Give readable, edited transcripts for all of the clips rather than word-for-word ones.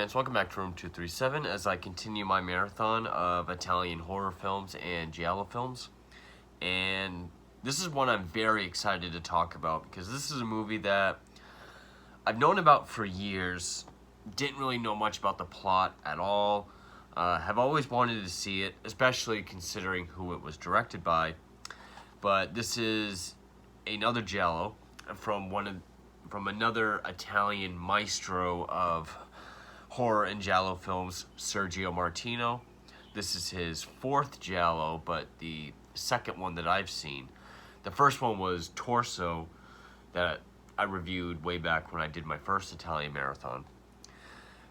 fans, welcome back to Room 237 as I continue my marathon of Italian horror films and Giallo films. And this is one I'm very excited to talk about because this is a movie that I've known about for years, didn't really know much about the plot at all, have always wanted to see it, especially considering who it was directed by. But this is another Giallo from another Italian maestro of horror and Giallo films, Sergio Martino. This is his fourth Giallo, but the second one that I've seen. The first one was Torso, that I reviewed way back when I did my first Italian marathon.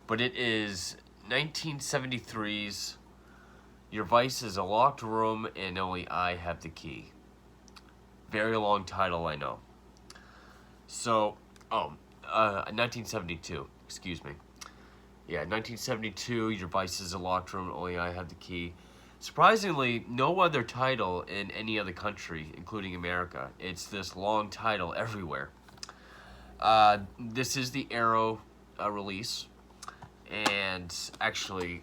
But it is 1973's Your Vice is a Locked Room and Only I Have the Key. Very long title, I know. So, 1972, excuse me. Yeah, 1972, Your Vice is a Locked Room, Only I Have the Key. Surprisingly, no other title in any other country, including America. It's this long title everywhere. This is the Arrow release, and actually,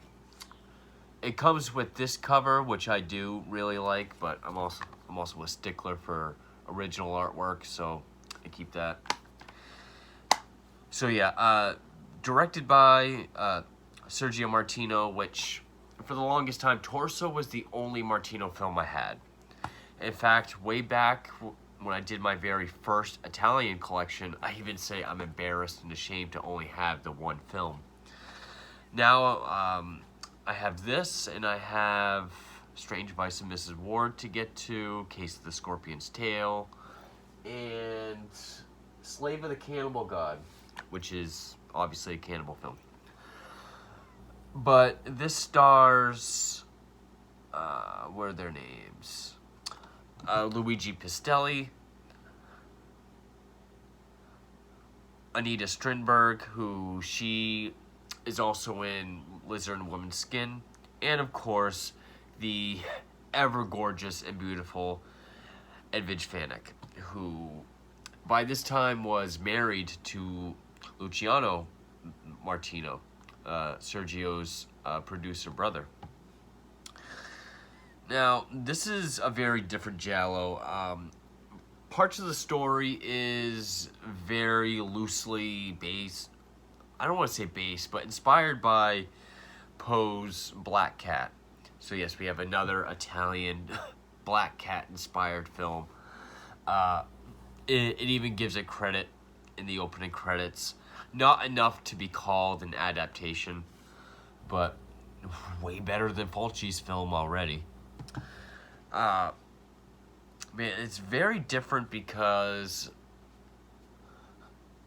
it comes with this cover, which I do really like, but I'm also a stickler for original artwork, so I keep that. So yeah, directed by Sergio Martino, which for the longest time, Torso was the only Martino film I had. In fact, way back when I did my very first Italian collection, I even say I'm embarrassed and ashamed to only have the one film. Now, I have this, and I have Strange Vice of Mrs. Ward to get to, Case of the Scorpion's Tail, and Slave of the Cannibal God, which is obviously a cannibal film. But this stars, what are their names? Luigi Pistelli, Anita Strindberg, who she is also in Lizard and Woman's Skin, and of course, the ever-gorgeous and beautiful Edwige Fenech, who by this time was married to Luciano Martino, Sergio's producer brother. Now, this is a very different Giallo. Parts of the story is very loosely based, I don't want to say based, but inspired by Poe's Black Cat. So yes, we have another Italian Black Cat inspired film. It even gives it credit in the opening credits. Not enough to be called an adaptation, but way better than Fulci's film already. Man, it's very different because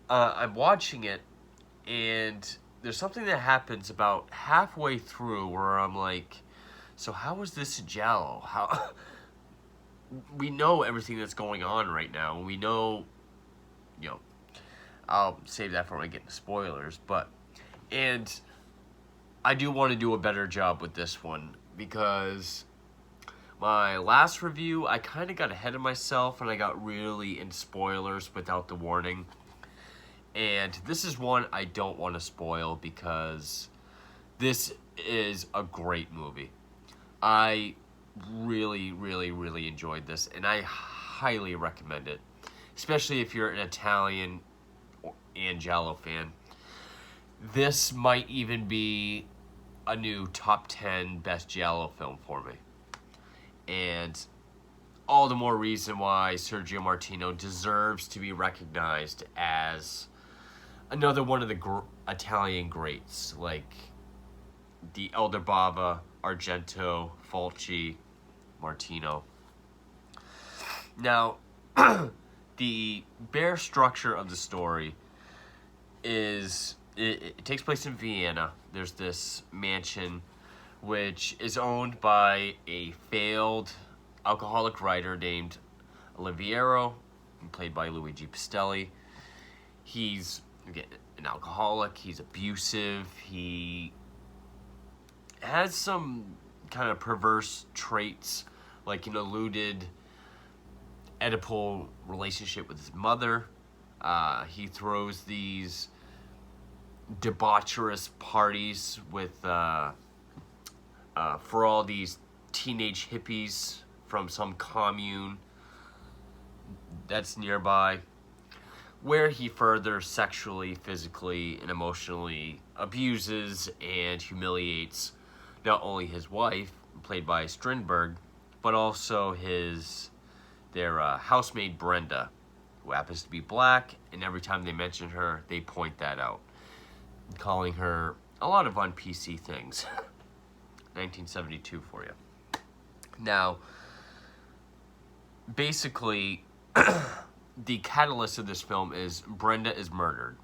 I'm watching it, and there's something that happens about halfway through where I'm like, so how is this a Giallo? How we know everything that's going on right now. We know, I'll save that for when I get into spoilers, and I do want to do a better job with this one because my last review, I kind of got ahead of myself and I got really into spoilers without the warning. And this is one I don't want to spoil because this is a great movie. I really, really, really enjoyed this, and I highly recommend it, especially if you're an Italian and Giallo fan. This might even be a new top 10 best Giallo film for me. And all the more reason why Sergio Martino deserves to be recognized as another one of the Italian greats, like the Elder Bava, Argento, Fulci, Martino. Now, the bare structure of the story is, it takes place in Vienna. There's this mansion which is owned by a failed alcoholic writer named Oliviero, played by Luigi Pistelli. He's, again, an alcoholic, he's abusive, he has some kind of perverse traits, like an eluded Oedipal relationship with his mother. He throws these debaucherous parties with for all these teenage hippies from some commune that's nearby, where he further sexually, physically, and emotionally abuses and humiliates not only his wife, played by Strindberg, but also their housemaid Brenda, who happens to be black, and every time they mention her, they point that out, calling her a lot of un-PC things. 1972 for you. Now, basically, the catalyst of this film is Brenda is murdered.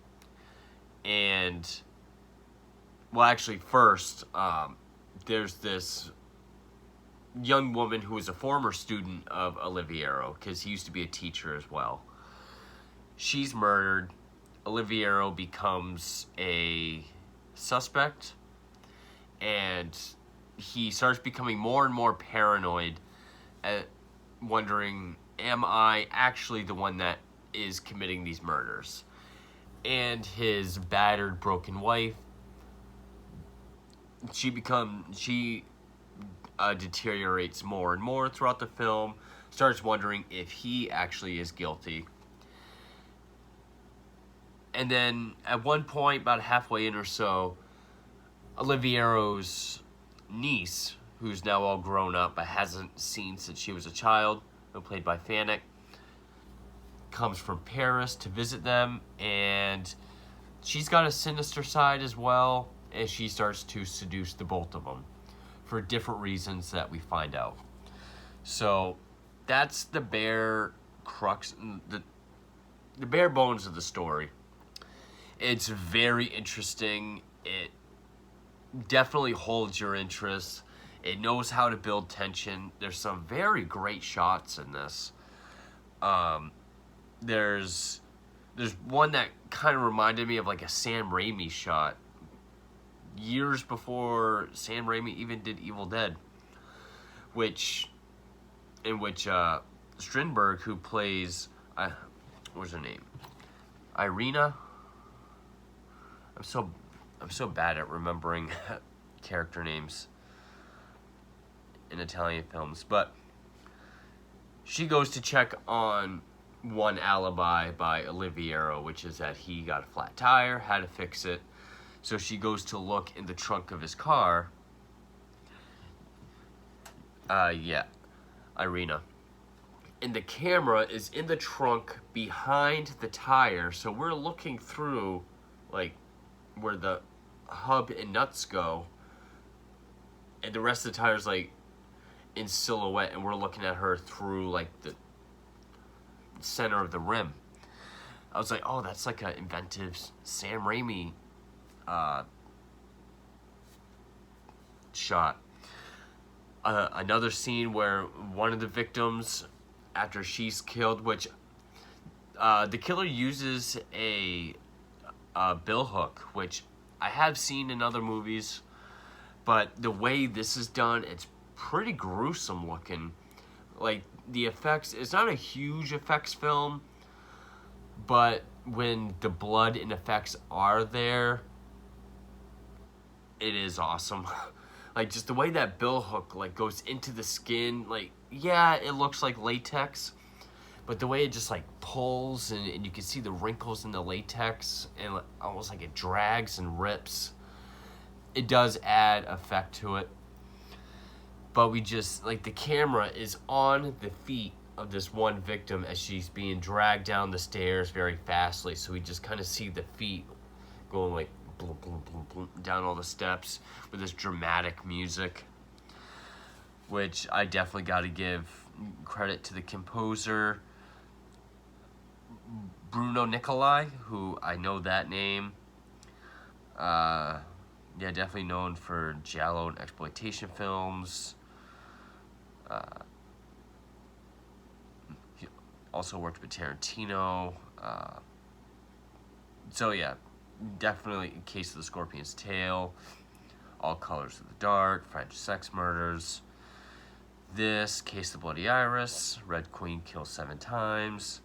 And, well, actually, first, there's this young woman who is a former student of Oliviero, because he used to be a teacher as well. She's murdered. Oliviero becomes a suspect, and he starts becoming more and more paranoid, wondering, am I actually the one that is committing these murders? And his battered, broken wife, she deteriorates more and more throughout the film, starts wondering if he actually is guilty. And then at one point, about halfway in or so, Oliviero's niece, who's now all grown up but hasn't seen since she was a child, played by Fanek, comes from Paris to visit them, and she's got a sinister side as well, and she starts to seduce the both of them for different reasons that we find out. So that's the bare crux, the bare bones of the story. It's very interesting. It definitely holds your interest. It knows how to build tension. There's some very great shots in this. There's one that kind of reminded me of like a Sam Raimi shot years before Sam Raimi even did Evil Dead, in which Strindberg, who plays what's her name, Irina. I'm so bad at remembering character names in Italian films, but she goes to check on one alibi by Oliviero, which is that he got a flat tire, had to fix it. So she goes to look in the trunk of his car. Irina. And the camera is in the trunk behind the tire, so we're looking through, like, where the hub and nuts go, and the rest of the tire's, like, in silhouette, and we're looking at her through, like, the center of the rim. I was like, oh, that's like an inventive Sam Raimi shot. Another scene where one of the victims, after she's killed, which the killer uses a billhook, which I have seen in other movies, but the way this is done, it's pretty gruesome looking. Like, the effects, it's not a huge effects film, but when the blood and effects are there, it is awesome. Like, just the way that billhook, like, goes into the skin, like, yeah, it looks like latex, but the way it just, like, pulls, and you can see the wrinkles in the latex, and like, almost like it drags and rips. It does add effect to it. But we just, like, the camera is on the feet of this one victim as she's being dragged down the stairs very fastly. So we just kind of see the feet going, like, boom, boom, boom, boom, down all the steps with this dramatic music, which I definitely got to give credit to the composer, Bruno Nicolai, who I know that name. Yeah, definitely known for Giallo and exploitation films. He also worked with Tarantino. So yeah, definitely Case of the Scorpion's Tail, All Colors of the Dark, French Sex Murders. This, Case of the Bloody Iris, Red Queen Kills 7 Times.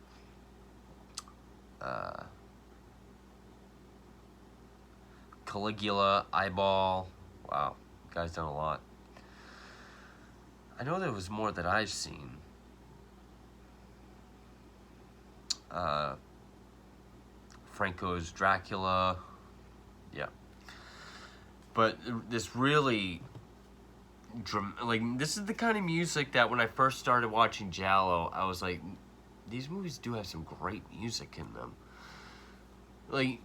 Caligula, Eyeball. Wow, guy's done a lot. I know there was more that I've seen. Franco's Dracula. Yeah. But this really, this is the kind of music that when I first started watching Giallo, I was like, these movies do have some great music in them. Like,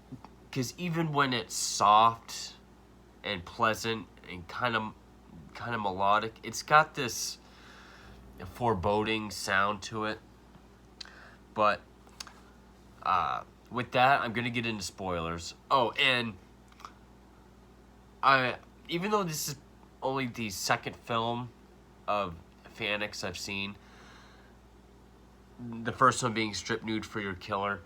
because even when it's soft and pleasant and kind of melodic, it's got this foreboding sound to it. But with that, I'm gonna get into spoilers. Oh, and even though this is only the second film of Fanix I've seen, the first one being Strip Nude for Your Killer,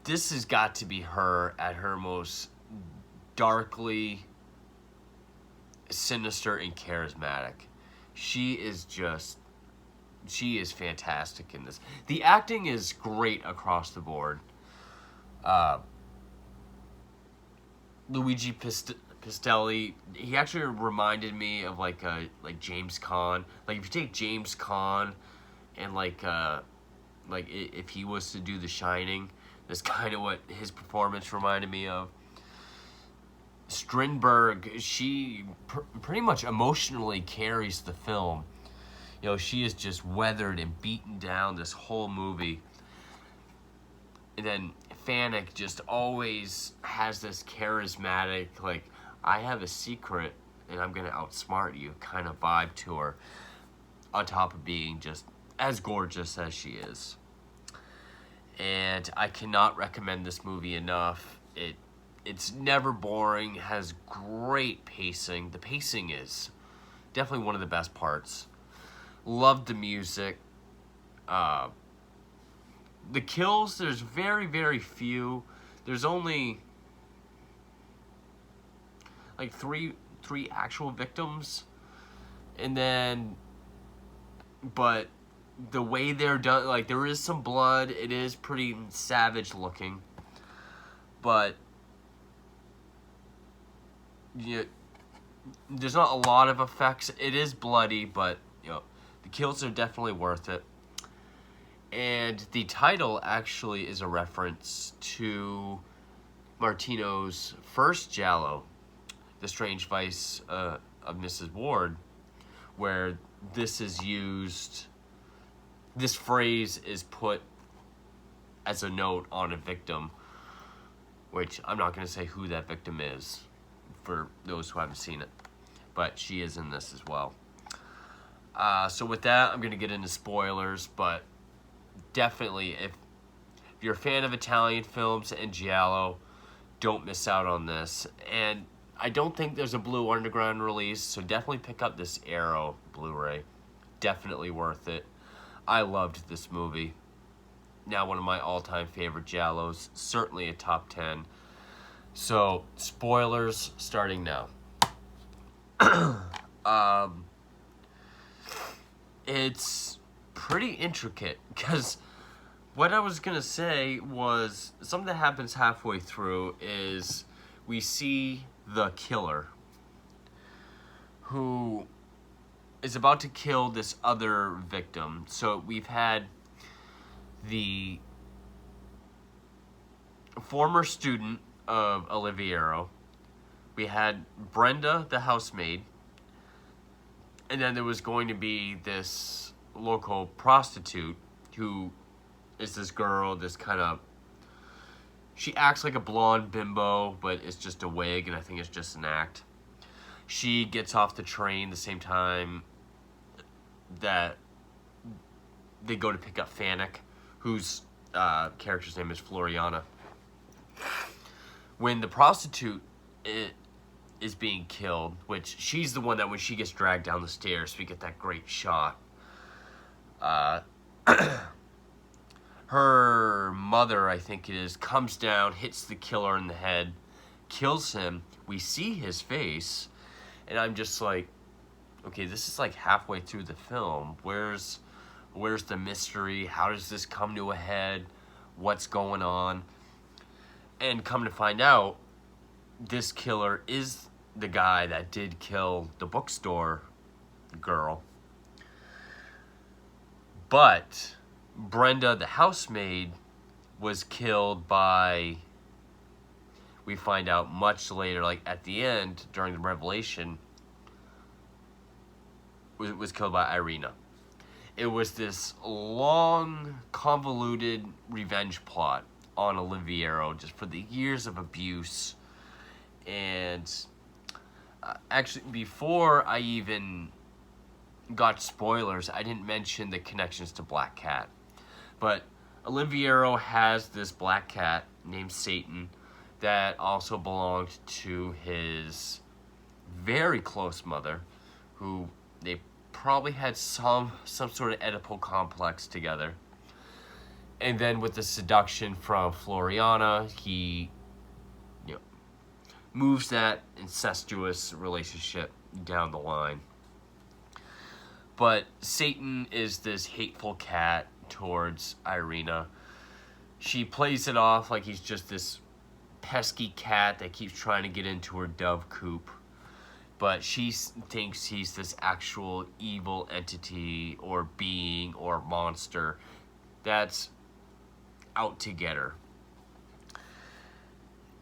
this has got to be her at her most darkly sinister and charismatic. She is fantastic in this. The acting is great across the board. Luigi Pistelli, he actually reminded me of like James Caan. Like if you take James Caan and like if he was to do The Shining, that's kind of what his performance reminded me of. Strindberg, she pretty much emotionally carries the film. You know, she is just weathered and beaten down this whole movie. And then Fannick just always has this charismatic, like, I have a secret and I'm going to outsmart you kind of vibe to her, on top of being just as gorgeous as she is. And I cannot recommend this movie enough. It's never boring, has great pacing. The pacing is definitely one of the best parts. Loved the music. The kills, there's very, very few. There's only like three actual victims. And then, but the way they're done, like there is some blood. It is pretty savage looking. But yeah, there's not a lot of effects. It is bloody, but you know, the kills are definitely worth it. And the title actually is a reference to Martino's first Giallo, The Strange Vice of Mrs. Ward, where this is used, this phrase is put as a note on a victim, which I'm not going to say who that victim is for those who haven't seen it, but she is in this as well. So with that, I'm going to get into spoilers, but definitely, if you're a fan of Italian films and Giallo, don't miss out on this. And I don't think there's a Blue Underground release, so definitely pick up this Arrow Blu-ray. Definitely worth it. I loved this movie. Now one of my all-time favorite Giallos, certainly a top 10. So, spoilers starting now. It's pretty intricate, because what I was going to say was something that happens halfway through is we see the killer who is about to kill this other victim. So we've had the former student of Oliviero, we had Brenda, the housemaid, and then there was going to be this local prostitute who is this girl, this kind of, she acts like a blonde bimbo, but it's just a wig, and I think it's just an act. She gets off the train the same time that they go to pick up Fannick, whose character's name is Floriana. When the prostitute is being killed, which she's the one that when she gets dragged down the stairs, we get that great shot. Her mother, I think it is, comes down, hits the killer in the head, kills him. We see his face, and I'm just like, okay, this is like halfway through the film. Where's the mystery? How does this come to a head? What's going on? And come to find out, this killer is the guy that did kill the bookstore girl. But Brenda, the housemaid, was killed by, we find out much later, like at the end, during the revelation, was killed by Irina. It was this long, convoluted revenge plot on Oliviero just for the years of abuse. And actually, before I even got spoilers, I didn't mention the connections to Black Cat. But Oliviero has this black cat named Satan that also belonged to his very close mother, who they probably had some sort of Oedipal complex together. And then with the seduction from Floriana, he moves that incestuous relationship down the line. But Satan is this hateful cat towards Irina. She plays it off like he's just this pesky cat that keeps trying to get into her dove coop. But she thinks he's this actual evil entity or being or monster that's out to get her.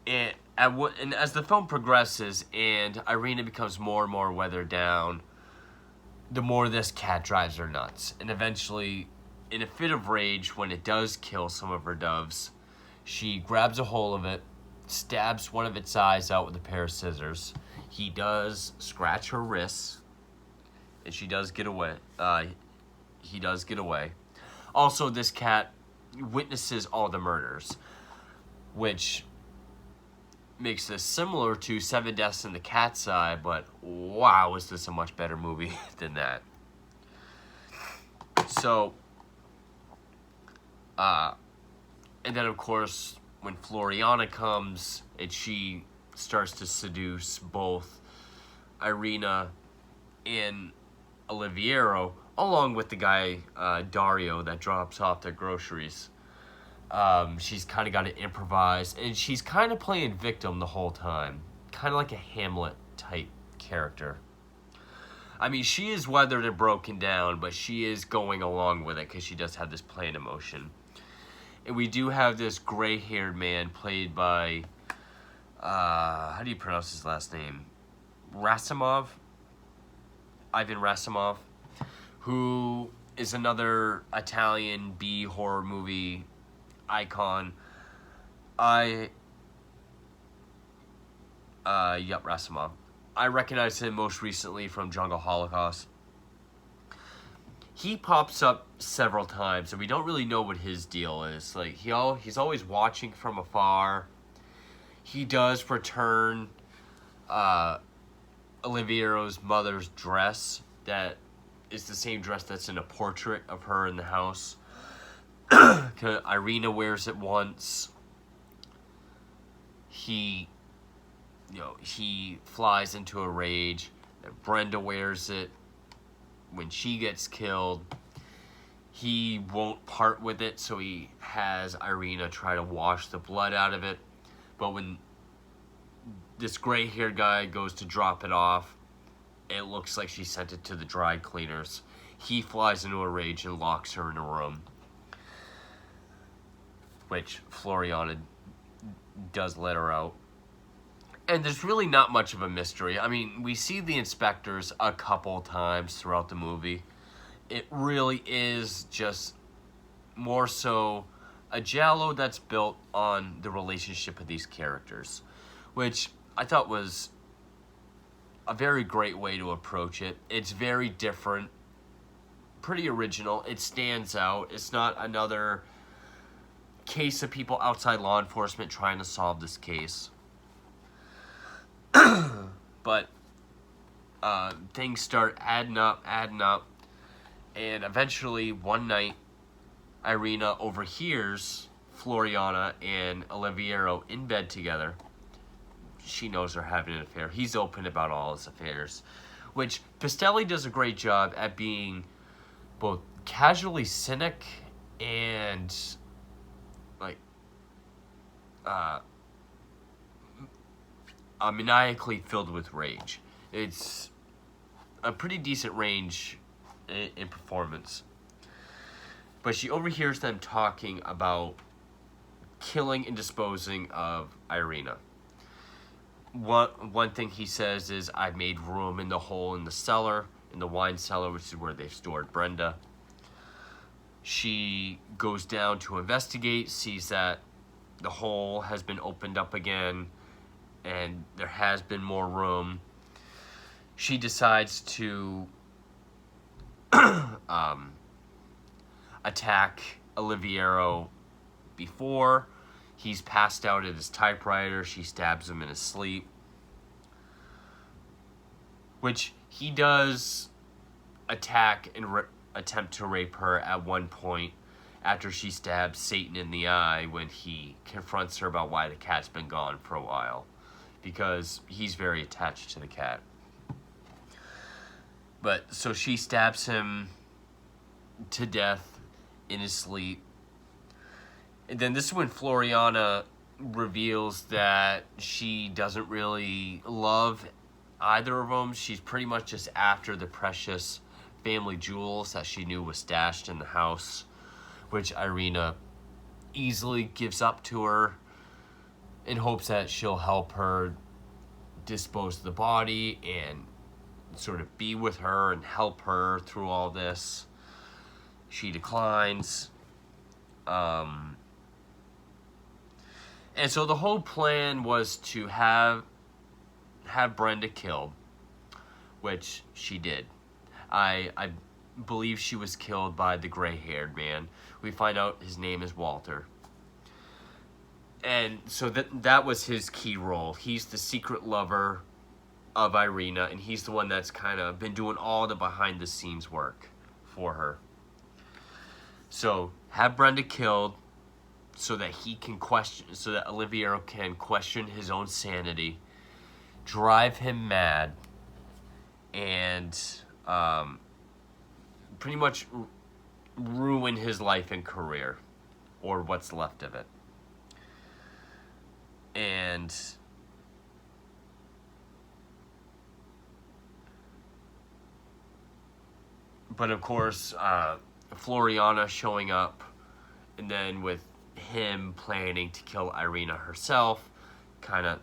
And as the film progresses and Irina becomes more and more weathered down, the more this cat drives her nuts. And eventually, in a fit of rage, when it does kill some of her doves, she grabs a hold of it, stabs one of its eyes out with a pair of scissors. He does scratch her wrists, and she does get away. He does get away. Also, this cat witnesses all the murders, which makes this similar to Seven Deaths in the Cat's Eye, but wow, is this a much better movie than that. So, and then of course, when Floriana comes and she starts to seduce both Irina and Oliviero, along with the guy, Dario, that drops off their groceries. She's kind of got to improvise, and she's kind of playing victim the whole time. Kind of like a Hamlet-type character. I mean, she is weathered and broken down, but she is going along with it because she does have this playing emotion. And we do have this gray-haired man played by, how do you pronounce his last name? Rasimov? Ivan Rasimov, who is another Italian B horror movie icon. Rasimov. I recognize him most recently from Jungle Holocaust. He pops up several times, and we don't really know what his deal is. Like he's always watching from afar. He does return Oliviero's mother's dress that is the same dress that's in a portrait of her in the house. Irina wears it once. He flies into a rage. Brenda wears it when she gets killed. He won't part with it, so he has Irina try to wash the blood out of it. But when this gray-haired guy goes to drop it off, it looks like she sent it to the dry cleaners. He flies into a rage and locks her in a room, which Floriana does let her out. And there's really not much of a mystery. I mean, we see the inspectors a couple times throughout the movie. It really is just more so a Giallo that's built on the relationship of these characters, which I thought was a very great way to approach it. It's very different, pretty original. It stands out. It's not another case of people outside law enforcement trying to solve this case. But things start adding up, and eventually one night Irina overhears Floriana and Oliviero in bed together. She knows they're having an affair. He's open about all his affairs, which Pistelli does a great job at being both casually cynic and maniacally filled with rage. It's a pretty decent range in performance. But she overhears them talking about killing and disposing of Irina. One thing he says is, "I made room in the hole in the cellar, in the wine cellar, which is where they've stored Brenda." She goes down to investigate, sees that the hole has been opened up again, and there has been more room. She decides to attack Oliviero before he's passed out at his typewriter. She stabs him in his sleep, which he does attack and attempt to rape her at one point after she stabs Satan in the eye when he confronts her about why the cat's been gone for a while, because he's very attached to the cat. But so she stabs him to death in his sleep. And then this is when Floriana reveals that she doesn't really love either of them. She's pretty much just after the precious family jewels that she knew was stashed in the house, which Irina easily gives up to her in hopes that she'll help her dispose of the body and sort of be with her and help her through all this. She declines. And so the whole plan was to have Brenda killed, which she did. I believe she was killed by the gray-haired man. We find out his name is Walter. And so that was his key role. He's the secret lover of Irina, and he's the one that's kind of been doing all the behind-the-scenes work for her. So have Brenda killed so that Oliviero can question his own sanity, drive him mad, and pretty much ruin his life and career, or what's left of it. But of course, Floriana showing up, and then with him planning to kill Irina herself, kind of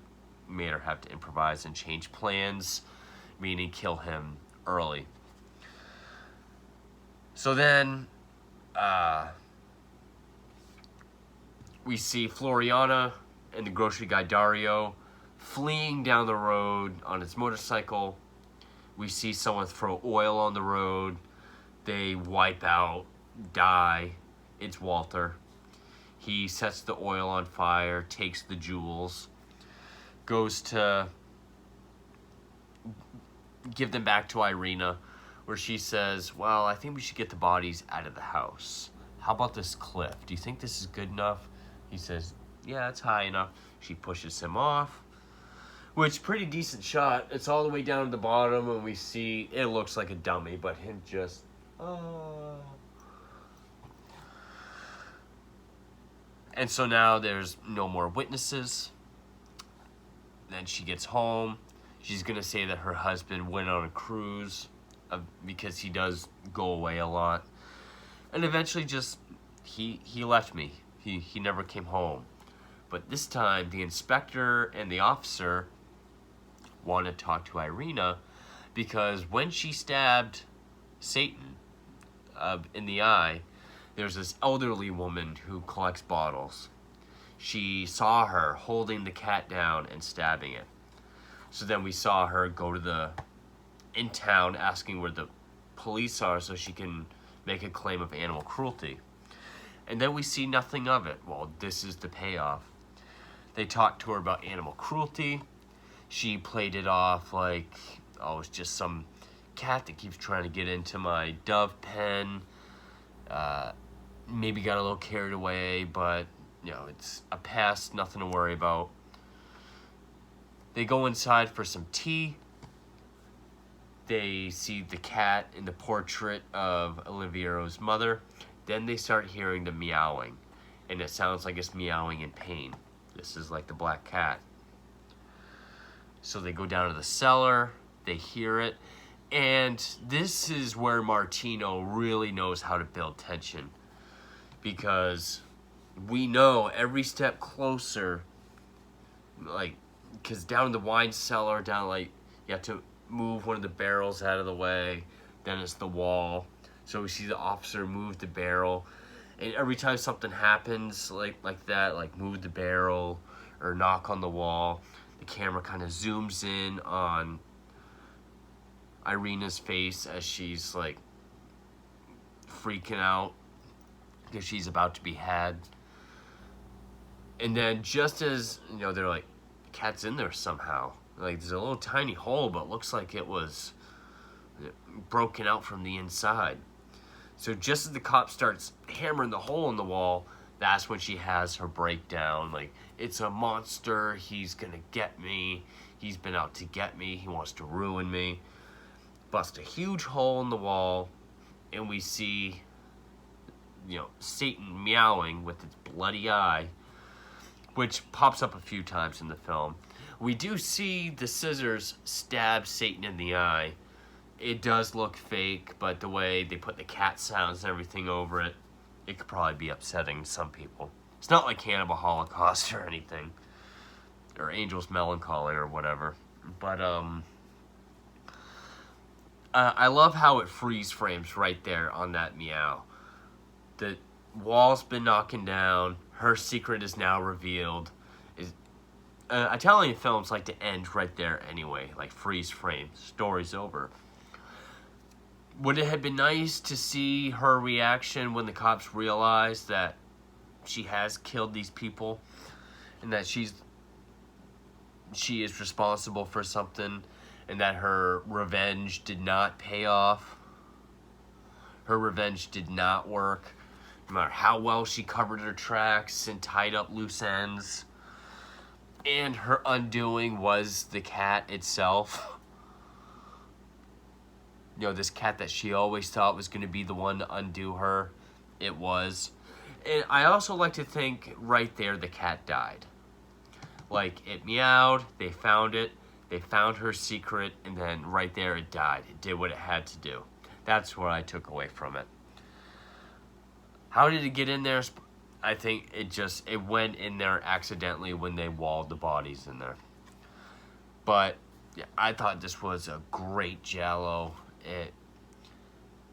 made her have to improvise and change plans, meaning kill him early. So then, we see Floriana and the grocery guy Dario fleeing down the road on his motorcycle. We see someone throw oil on the road. They wipe out, die. It's Walter. He sets the oil on fire, takes the jewels, goes to give them back to Irina, where she says, "Well, I think we should get the bodies out of the house. How about this cliff? Do you think this is good enough?" He says, "Yeah, it's high enough." She pushes him off, which, pretty decent shot. It's all the way down to the bottom, and we see, it looks like a dummy, but him just, And so now there's no more witnesses. Then she gets home. She's going to say that her husband went on a cruise because he does go away a lot. And eventually just, he left me. He never came home. But this time, the inspector and the officer want to talk to Irina because when she stabbed Satan in the eye, there's this elderly woman who collects bottles. She saw her holding the cat down and stabbing it. So then we saw her go in town asking where the police are so she can make a claim of animal cruelty. And then we see nothing of it. Well, this is the payoff. They talked to her about animal cruelty. She played it off like, oh, it's just some cat that keeps trying to get into my dove pen. Maybe got a little carried away, but, it's a past, nothing to worry about. They go inside for some tea. They see the cat in the portrait of Oliviero's mother. Then they start hearing the meowing, and it sounds like it's meowing in pain. This is like the black cat. So they go down to the cellar, they hear it, and this is where Martino really knows how to build tension, because we know every step closer, like, because down in the wine cellar, down, like, you have to move one of the barrels out of the way, then it's the wall. So we see the officer move the barrel, and every time something happens like that, like move the barrel or knock on the wall, the camera kind of zooms in on Irina's face as she's like freaking out because she's about to be had. And then just as, you know, they're like, the cat's in there somehow. Like, there's a little tiny hole, but it looks like it was broken out from the inside. So just as the cop starts hammering the hole in the wall, that's when she has her breakdown. Like, it's a monster. He's gonna get me. He's been out to get me. He wants to ruin me. Bust a huge hole in the wall, and we see, you know, Satan meowing with its bloody eye, which pops up a few times in the film. We do see the scissors stab Satan in the eye. It does look fake, but the way they put the cat sounds and everything over it, it could probably be upsetting to some people. It's not like Cannibal Holocaust or anything, or Angel's Melancholy or whatever. But I love how it freeze frames right there on that meow. The wall's been knocking down. Her secret is now revealed. Italian films like to end right there anyway, like freeze frame, story's over. Would it have been nice to see her reaction when the cops realize that she has killed these people and that she is responsible for something, and that her revenge did not pay off? Her revenge did not work, no matter how well she covered her tracks and tied up loose ends. And her undoing was the cat itself. You know, this cat that she always thought was going to be the one to undo her. It was. And I also like to think right there the cat died. Like, it meowed, they found it, they found her secret, and then right there it died. It did what it had to do. That's what I took away from it. How did it get in there? I think it went in there accidentally when they walled the bodies in there. But yeah, I thought this was a great Giallo.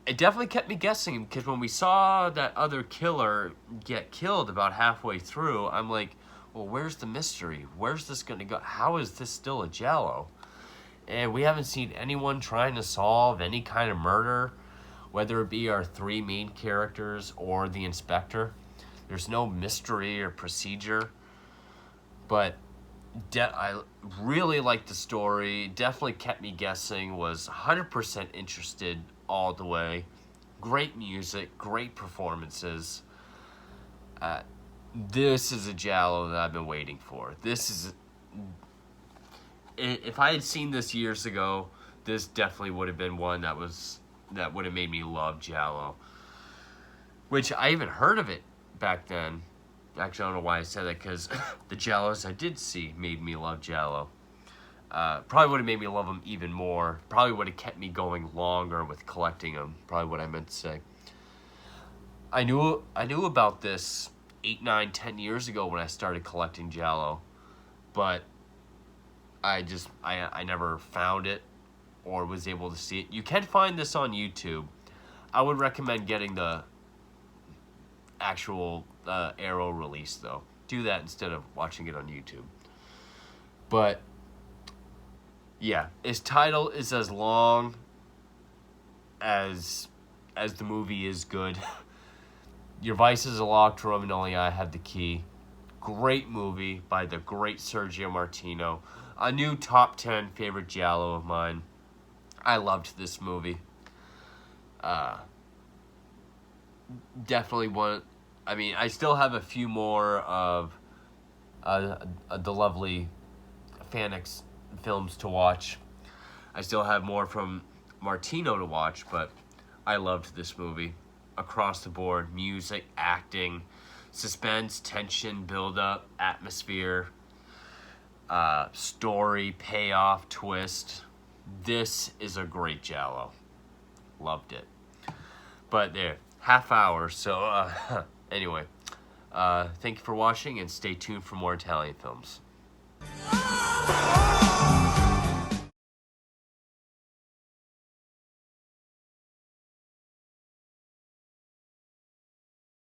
It definitely kept me guessing, because when we saw that other killer get killed about halfway through, I'm like, well, where's the mystery? Where's this going to go? How is this still a Giallo? And we haven't seen anyone trying to solve any kind of murder, whether it be our three main characters or the inspector. There's no mystery or procedure, but I really liked the story. Definitely kept me guessing. Was 100% interested all the way. Great music, great performances. This is a Giallo that I've been waiting for. If I had seen this years ago, this definitely would have been one that would have made me love Giallo. Which I even heard of it back then. Actually, I don't know why I said that, because the Giallos I did see made me love Giallo. Probably would have made me love them even more. Probably would have kept me going longer with collecting them. Probably what I meant to say. I knew about this 8, 9, 10 years ago when I started collecting Giallo, but I never found it or was able to see it. You can find this on YouTube. I would recommend getting the actual Arrow release, though. Do that instead of watching it on YouTube. But yeah, its title is as long as the movie is good. Your vices are locked room and only I have the key. Great movie by the great Sergio Martino. A new top 10 favorite Giallo of mine. I loved this movie. Definitely one. I mean, I still have a few more of the lovely Fanix films to watch. I still have more from Martino to watch, but I loved this movie. Across the board, music, acting, suspense, tension, build-up, atmosphere. story, payoff, twist. This is a great Giallo. Loved it. But there, half hour. So anyway, thank you for watching and stay tuned for more Italian films.